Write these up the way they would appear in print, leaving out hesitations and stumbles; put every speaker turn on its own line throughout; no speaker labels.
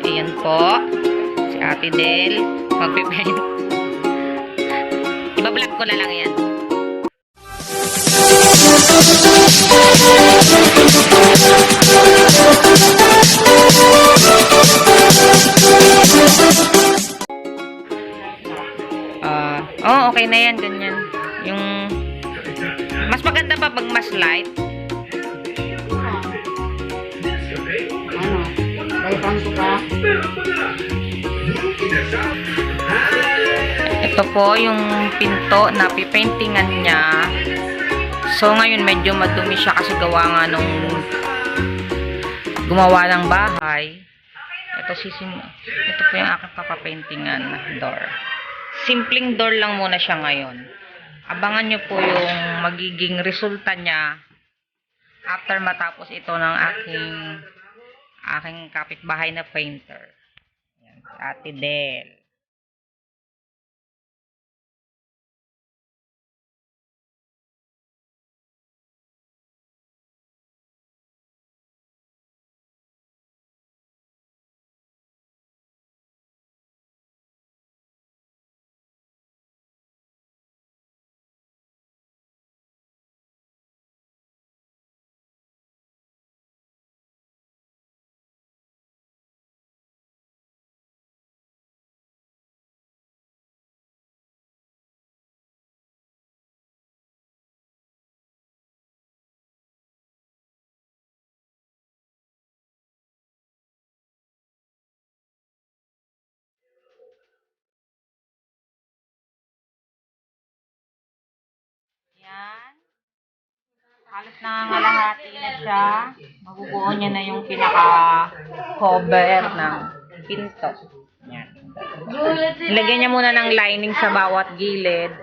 Ayan po. Si Ate Del. Magpipaint. Iba-vlog ko na lang yan. Okay na yan. Ganyan. Yung mas maganda pa pag mas light. Ito po yung pinto na pipaintingan niya. So ngayon medyo madumi siya kasi gawa nga nung gumawa ng bahay. Ito po yung aking papapaintingan na door. Simpleng door lang muna siya ngayon. Abangan nyo po yung magiging resulta niya after matapos ito ng aking kapitbahay na painter. Yan, si Ate Del. Yan. Halos nangangalahati na siya. Mabubuo niya na yung pinaka-cover ng pinto. Yan. Ilagyan niya muna ng lining sa bawat gilid.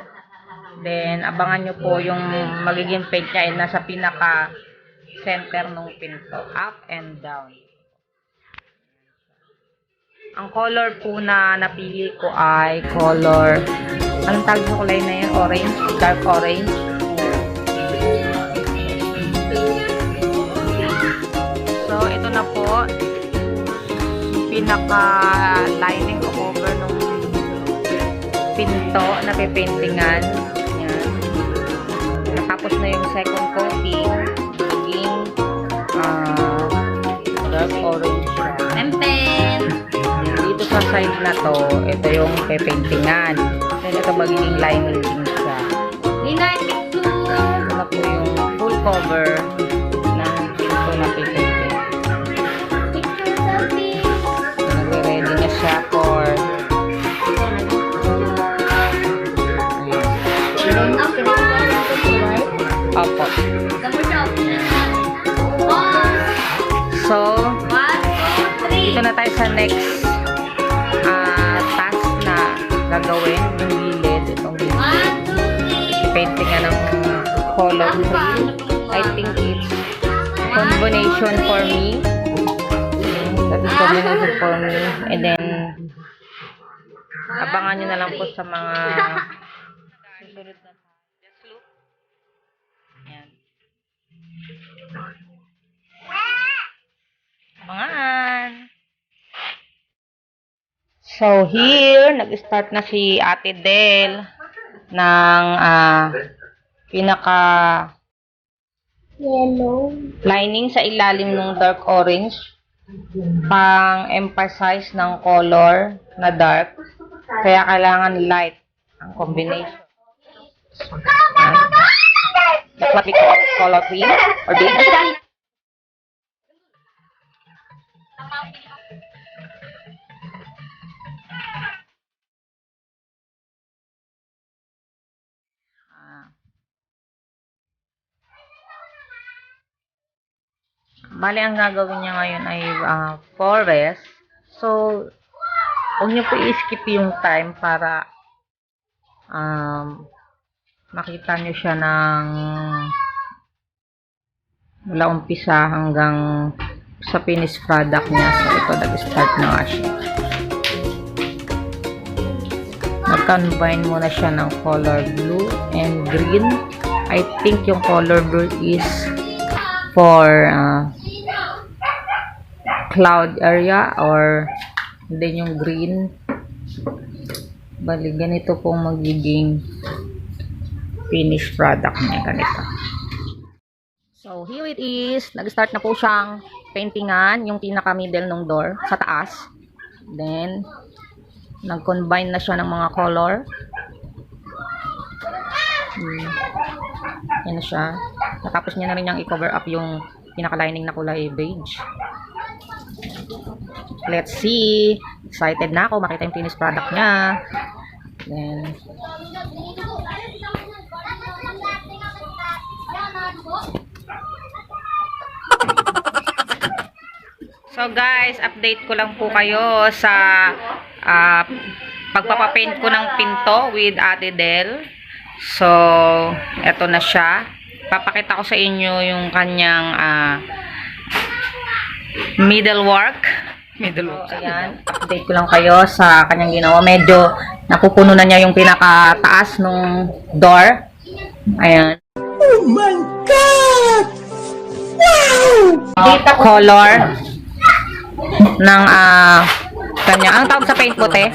Then, abangan niyo po yung magiging paint niya ay nasa pinaka-center ng pinto. Up and down. Ang color po na napili ko ay color, anong tawag sa kulay na yan? Orange? Dark orange? So, ito na po. Pinaka-lining o cover ng pinto na pipaintingan. Yan. Natapos na yung second coating. Maging dark orange siya. Dito sa side na to, ito yung pipaintingan. Then, ito magiging lining din siya. Ito na po yung full cover ng pinto na pipainting. Nagre-ready na siya for opo. So, dito na tayo sa next task na gagawin. Yung gilid. Itong gilid. Painting nga ng color free. I think it's combination for me. That is combination for me. And then, abangan nyo na lang po sa mga susunod na. Just look. Yan. Abangan. So, here, nag-start na si Ate Del ng pinaka
Yellow.
lining sa ilalim ng dark orange pang-emphasize ng color na dark. Kaya kailangan light ang combination. That's what we call color green or beige. Bali, ang gagawin niya ngayon ay forest. So, huwag niyo po i-skip yung time para makita niyo siya ng mula umpisa hanggang sa finished product niya. So, ito, nag-start na nga siya. Nag-combine muna siya ng color blue and green. I think yung color blue is for cloud area or And then yung green. Bali, ganito pong magiging finished product niya. Ganito. So, here it is. Nag-start na po siyang paintingan yung pinaka-middle ng door sa taas. Then, nag-combine na siya ng mga color. Yan na siya. Natapos niya na rin yung i-cover up yung pinaka-lining na kulay beige. Let's see. Excited na ako makita yung finished product niya. Then, so guys, update ko lang po kayo sa pagpapapaint ko ng pinto with Ate Del. So, eto na siya. Papakita ko sa inyo yung kanyang middle work. Ayan, update ko lang kayo sa kanyang ginawa. Medyo napupuno na niya yung pinakataas ng door. Ayan.
Oh my God!
Data color ng kanya. Ang tawag sa paint puti?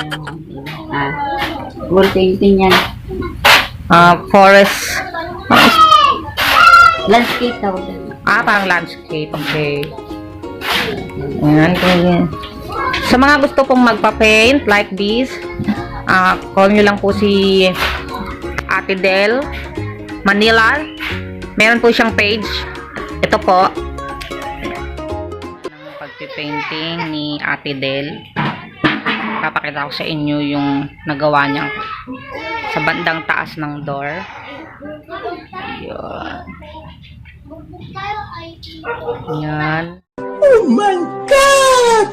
Wall painting yan.
Forest.
Landscape tawag.
Parang landscape. Okay. Ayan. Sa mga gusto pong magpa-paint like this, call nyo lang po si Ate Del Manila. Meron po siyang page. Ito po. Pagpipainting ni Ate Del. Papakita ko sa inyo yung nagawa niya sa bandang taas ng door. Ayan. Ayan.
Oh my God!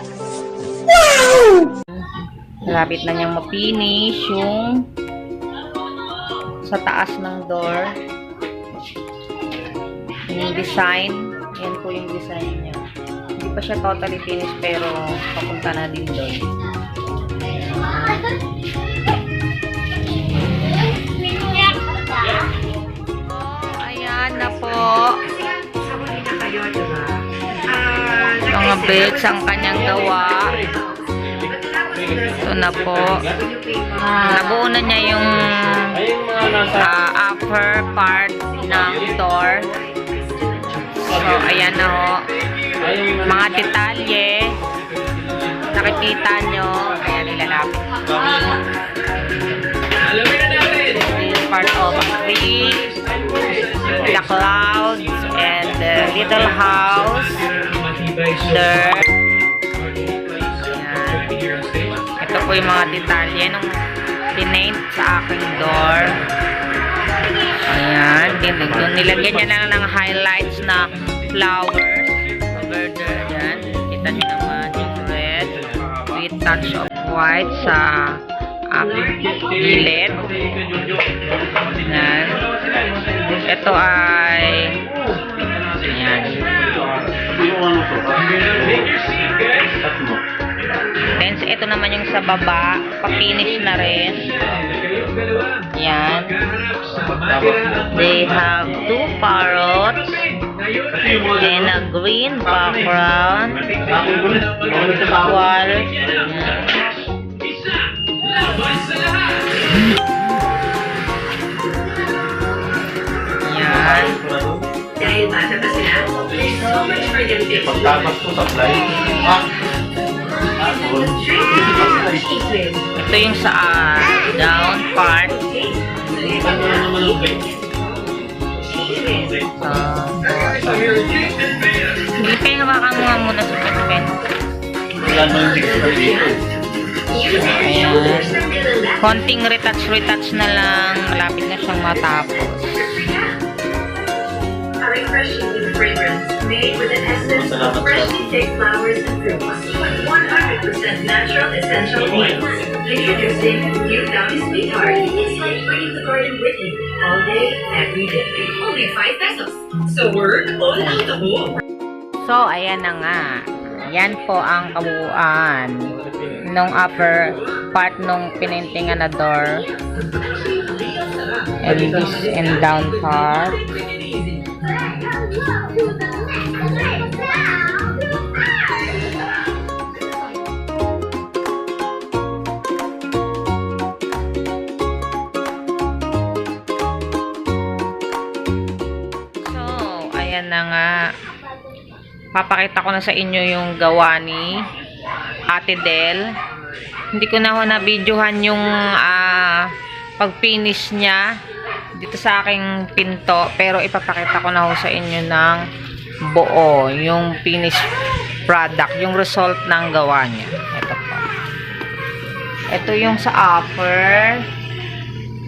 Wow!
Malapit na niyang ma-finish yung sa taas ng door. Yung design. Yan po yung design niya. Hindi pa siya totally finished pero papunta na din doon. Ayan na po. Mga bits ang kanyang gawa. Ito na po. Nabuo na niya yung upper part ng door. So, ayan na ho. Mga detalye. Nakikita nyo. Ayan, nilalapit. This is part of a tree, the clouds, and the little house. There. Ayan. Ito po yung mga detalye nung pinaint sa aking door. Ayan. Nilagyan niya na ng highlights na flowers. Over there. Ayan. Kita nyo naman yung red with touch of white sa gilid. Ayan. Ito ay ayan. Then, ito naman yung sa baba. Pa-finish na rin. Ayan. They have two parrots and a green background. Wall. Ayan.
Dahil bata pa sila, there's so much for them to explore.
Pagtapas ko sa fly.
Ito yung sa down part. Hindi kayo hawakan mo muna sa pen.
Wala na yung texture dito.
Ayan. Konting retouch na lang. Malapit na siyang matapos.
A refreshing new fragrance made with an essence of freshly picked flowers and fruits. 100% natural essential oils. Introducing New Downy Sweetheart. It's like bringing the garden with you all day, every day. Only 5 pesos. So we're all out the home.
So, ayan na nga. Yan po ang kabuuan nung upper part nung pinintingan na door. And this and down part. papakita ko na sa inyo yung gawa ni Ate Del. Hindi ko na ho na-videohan yung pag-finish niya dito sa aking pinto, pero ipapakita ko na ho sa inyo ng buo yung finished product, yung result ng gawa niya. Ito po. Ito yung sa upper.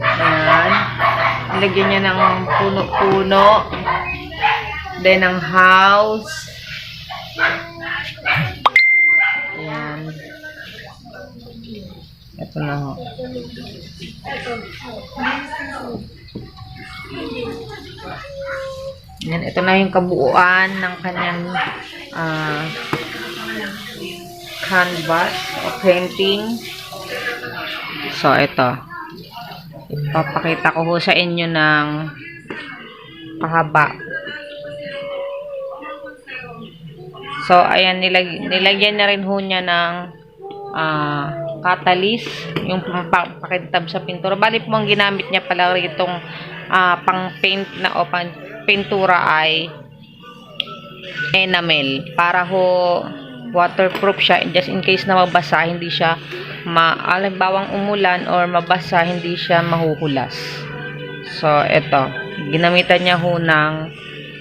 Ayan. Lagyan niya ng puno-puno. Then, ang house. Ayan. Ito na ho. Ayan, ito na yung kabuuan ng kanyang canvas o painting. So, ito. Ipapakita ko ho sa inyo ng pahaba. So, ayan, nilagyan na rin ho niya ng catalyst, yung pakintab sa pintura. Bali po ang ginamit niya pala itong pang-paint na o pang-pintura ay enamel. Para ho waterproof siya, just in case na mabasa, hindi siya alimbawang umulan or mabasa, hindi siya mahuhulas. So, eto. Ginamitan niya ho ng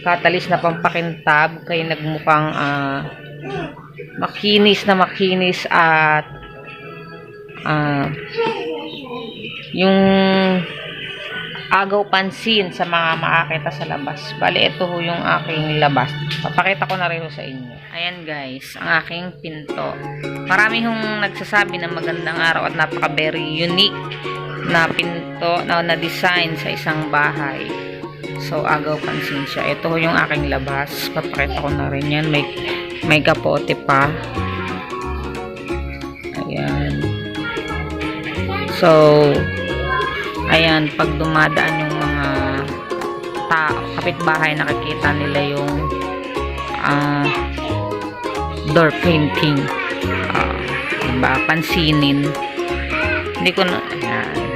catalyst na pampakintab, kaya nagmukhang makinis at yung agaw pansin sa mga makakita sa labas. Bali, ito ho yung aking labas. Papakita ko na rin ho sa inyo. Ayan guys, ang aking pinto. Marami hong nagsasabi na magandang araw at napaka very unique na pinto na design sa isang bahay. So, agaw pansin siya. Ito ho yung aking labas. Papakita ko na rin yan. May kapote pa. Ayan. So, ayan, pag dumadaan yung mga kapitbahay, nakikita nila yung door painting. Diba? Pansinin. Hindi ko na, ayan.